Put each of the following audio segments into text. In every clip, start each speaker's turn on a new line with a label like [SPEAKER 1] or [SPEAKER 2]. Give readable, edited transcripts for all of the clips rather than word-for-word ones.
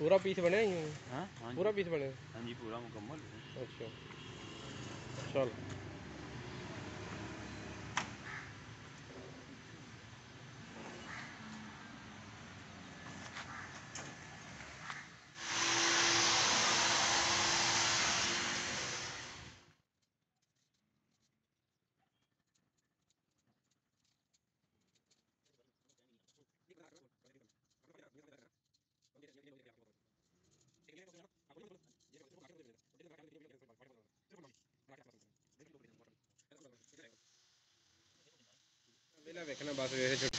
[SPEAKER 1] पूरा पीस बने ही
[SPEAKER 2] हाँ हाँ
[SPEAKER 1] पूरा पीस बने
[SPEAKER 2] हाँ जी पूरा मुकम्मल।
[SPEAKER 1] अच्छा चल वेखना बस वे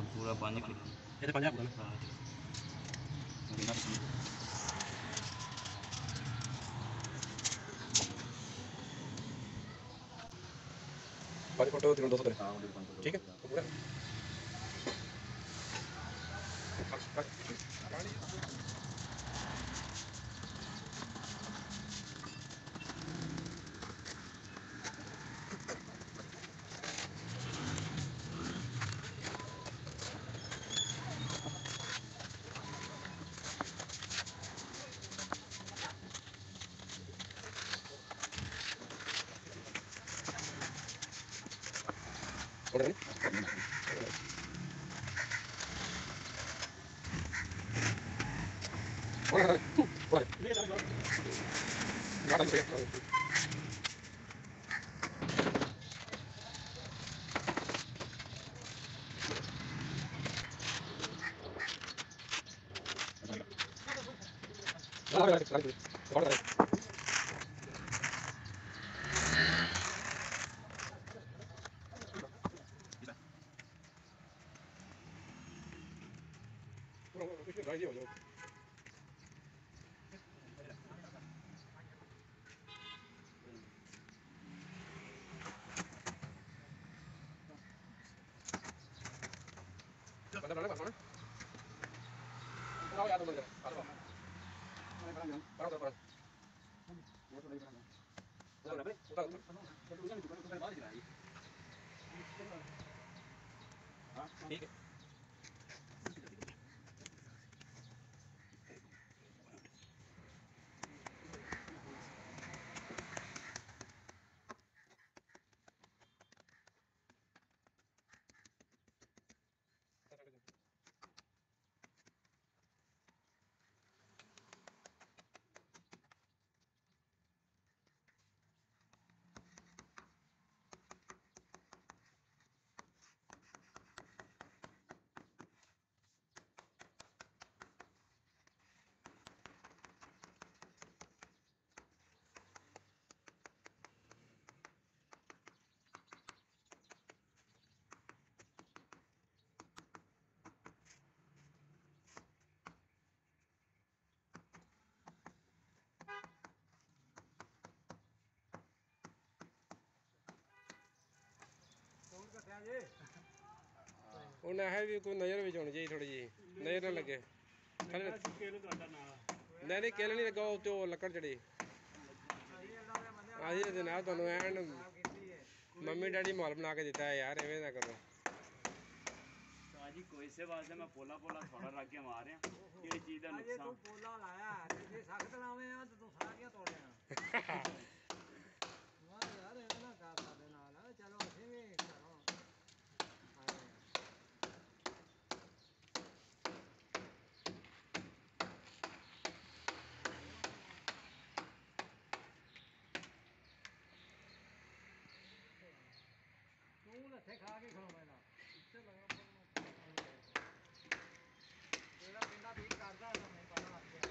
[SPEAKER 2] पूरा 5 किलो
[SPEAKER 1] ये 5 पूरा
[SPEAKER 2] हाँ
[SPEAKER 1] पाँच फोटो 200 ठीक है पूरा ठीक है ਉਹਨਾਂ ਹੈ ਵੀ ਕੋਈ ਨਜ਼ਰ ਵਿੱਚ ਹੋਣੀ ਚਾਹੀਦੀ ਥੋੜੀ ਜੀ ਨਜ਼ਰ ਨਾ ਲੱਗੇ ਨਹੀਂ ਨਹੀਂ ਕਿਲ ਨਹੀਂ ਲੱਗਾ ਉਹ ਤੇ ਉਹ ਲੱਕੜ ਚੜੀ ਆਹੀ ਜਨਾਬ ਤੁਹਾਨੂੰ ਐਨ ਮੰਮੀ ਡੈਡੀ ਮਾਹੌਲ ਬਣਾ ਕੇ ਦਿੱਤਾ ਹੈ ਯਾਰ ਐਵੇਂ ਨਾ ਕਰੋ
[SPEAKER 2] जी कोई से वास्ते मैं पोला पोला थोड़ा रख के मार रहा ये चीज का नुकसान तू पोला लाया जे सख्त लावे आ तो तू सारियां तोड़े वाह यार एवे ना कर साडे नाल चलो ਅਸੀਂ ਵੀ ਘਰੋਂ ਤੂੰ ਲੱਥੇ ਖਾ ਕੇ ਖੜੋ ਪਹਿਲਾਂ ਇੱਥੇ ਲਗਾ ਜਿਹੜਾ ਪਿੰਡਾ ਬੀਟ ਕਰਦਾ ਤਾਂ ਨਹੀਂ ਪਤਾ ਲੱਗ ਗਿਆ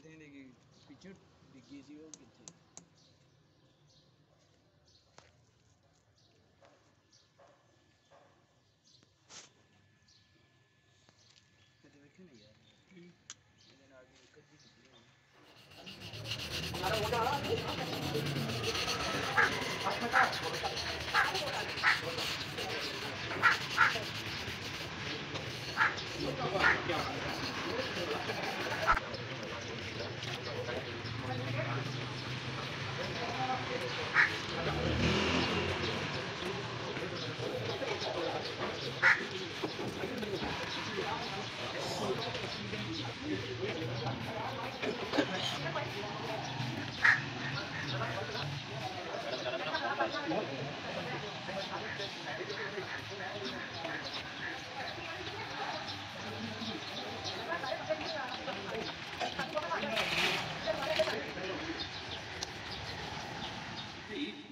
[SPEAKER 2] ਕਿੱਥੇ ਡਿੱਗੀ ਪਿੱਛੇ ਡਿੱਗੀ ਸੀ ਉਹ ਕਿੱਥੇ ਕਿਤੇ ਵੇਖੇ ਨਹੀਂ ਯਾਰ ਇਹਦੇ ਨਾਲ ਦੀ ਇੱਕ ਅੱਧੀ ਡਿੱਗੀ ਹੋਣੀ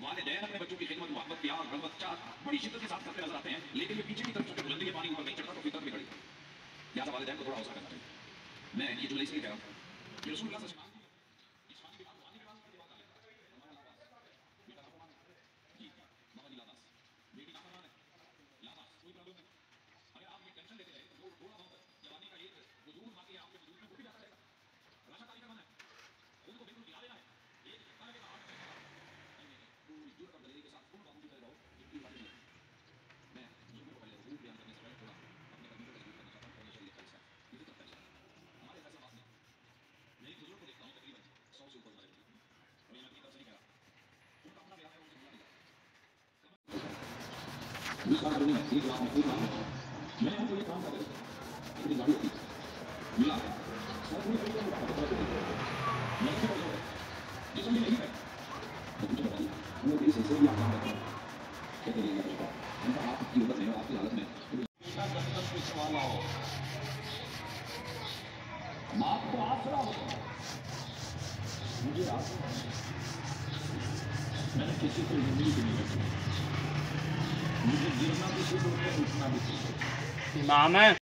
[SPEAKER 3] वालिदैन अपने बच्चों की खिदमत मोहब्बत प्यार रगबत चाह बड़ी शिद्दत के साथ करते नजर आते हैं लेकिन ये पीछे की तरफ चुके बुलंदी के पानी ऊपर नहीं चढ़ता तो फितर भी खड़ी लिहाजा वालिदैन को थोड़ा हौसला करना चाहिए मैं ये जुमले इसलिए कह रहा हूँ कि रसूलुल्लाह सल्लल्लाहु अलैहि वसल्लम इस पानी की बात आने के बाद की बात करें बेटा नाफरमान है जी मामा जी लादास बेटी नाफरमान है लादास कोई प्रॉब्लम नहीं अगर आप ये टेंशन लेते रहे तो थोड़ा बहुत जवानी का एक वजूद बाकी आपके वजूद में वो भी जाता रहेगा राशा ताली करना है खुद को बिल्कुल गिरा देना है एक झटका लगेगा हाथ में पूरी जुर्म और दलेरी के साथ पूर्ण बाबू कर रहो इतनी बात नहीं मैं जुर्म को पहले रूप बयान करने से पहले थोड़ा अपने कदमों को मजबूत करना चाहता हूँ और शरीर का हिस्सा ये फिक्र करना हमारे ऐसा बात नहीं मैं एक बुजुर्ग को देखता हूँ तकरीबन 100 से ऊपर उम्र है और ये मैं अपनी तरफ से नहीं कह रहा उनका अपना ब्याह है उनसे बुला लिया विश्वास करूँ मैं एक लाख में कोई काम नहीं मैं हमको ये काम कर रहा अपनी गाड़ी थी मिला सर पूरी तरीके से बात कर रही मैं इससे बोल रहा जिस समय नहीं है तो कुछ बताइए वो भी से भी आप काम करते हैं क्या करिएगा बेटा उनका आपकी उम्र में और आपकी हालत में बेटा जब तक कोई सवाल आओ बाप को आसरा हो मुझे आस मैंने किसी को जिंदगी की नहीं रखी मुझे गिरना भी सीखो उठना भी सीखो
[SPEAKER 1] इमाम है